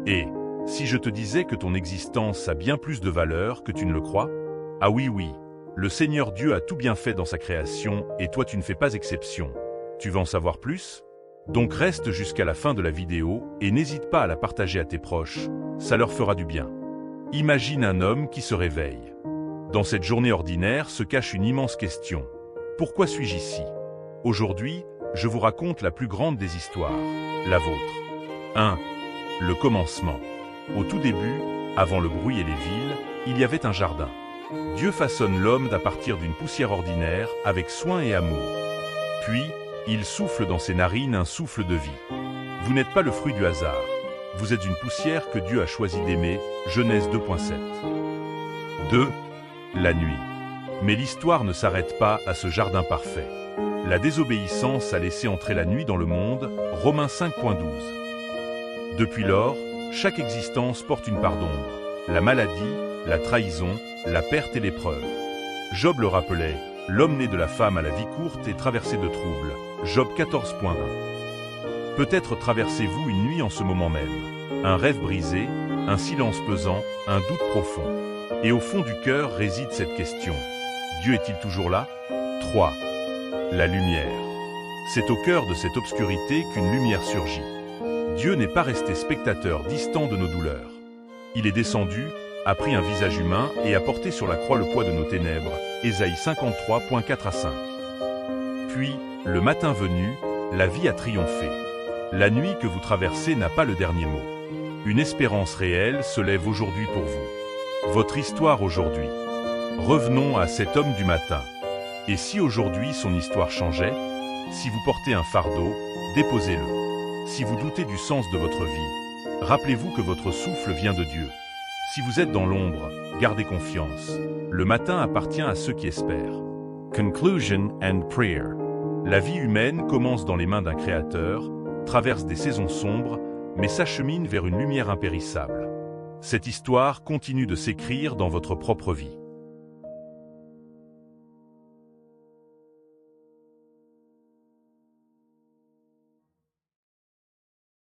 Et si je te disais que ton existence a bien plus de valeur que tu ne le crois? Ah oui, oui, le Seigneur Dieu a tout bien fait dans sa création et toi tu ne fais pas exception. Tu veux en savoir plus? Donc reste jusqu'à la fin de la vidéo et n'hésite pas à la partager à tes proches, ça leur fera du bien. Imagine un homme qui se réveille. Dans cette journée ordinaire se cache une immense question. Pourquoi suis-je ici? Aujourd'hui, je vous raconte la plus grande des histoires, la vôtre. 1. Le commencement. Au tout début, avant le bruit et les villes, il y avait un jardin. Dieu façonne l'homme à partir d'une poussière ordinaire avec soin et amour. Puis, il souffle dans ses narines un souffle de vie. Vous n'êtes pas le fruit du hasard. Vous êtes une poussière que Dieu a choisi d'aimer, Genèse 2.7. 2. La nuit. Mais l'histoire ne s'arrête pas à ce jardin parfait. La désobéissance a laissé entrer la nuit dans le monde, Romains 5.12. Depuis lors, chaque existence porte une part d'ombre. La maladie, la trahison, la perte et l'épreuve. Job le rappelait, l'homme né de la femme a la vie courte et traversé de troubles. Job 14.1. Peut-être traversez-vous une nuit en ce moment même. Un rêve brisé, un silence pesant, un doute profond. Et au fond du cœur réside cette question. Dieu est-il toujours là? 3. La lumière. C'est au cœur de cette obscurité qu'une lumière surgit. Dieu n'est pas resté spectateur distant de nos douleurs. Il est descendu, a pris un visage humain et a porté sur la croix le poids de nos ténèbres. Ésaïe 53.4-5. Puis, le matin venu, la vie a triomphé. La nuit que vous traversez n'a pas le dernier mot. Une espérance réelle se lève aujourd'hui pour vous. Votre histoire aujourd'hui. Revenons à cet homme du matin. Et si aujourd'hui son histoire changeait? Si vous portez un fardeau, déposez-le. Si vous doutez du sens de votre vie, rappelez-vous que votre souffle vient de Dieu. Si vous êtes dans l'ombre, gardez confiance. Le matin appartient à ceux qui espèrent. Conclusion and prayer. La vie humaine commence dans les mains d'un créateur, traverse des saisons sombres, mais s'achemine vers une lumière impérissable. Cette histoire continue de s'écrire dans votre propre vie.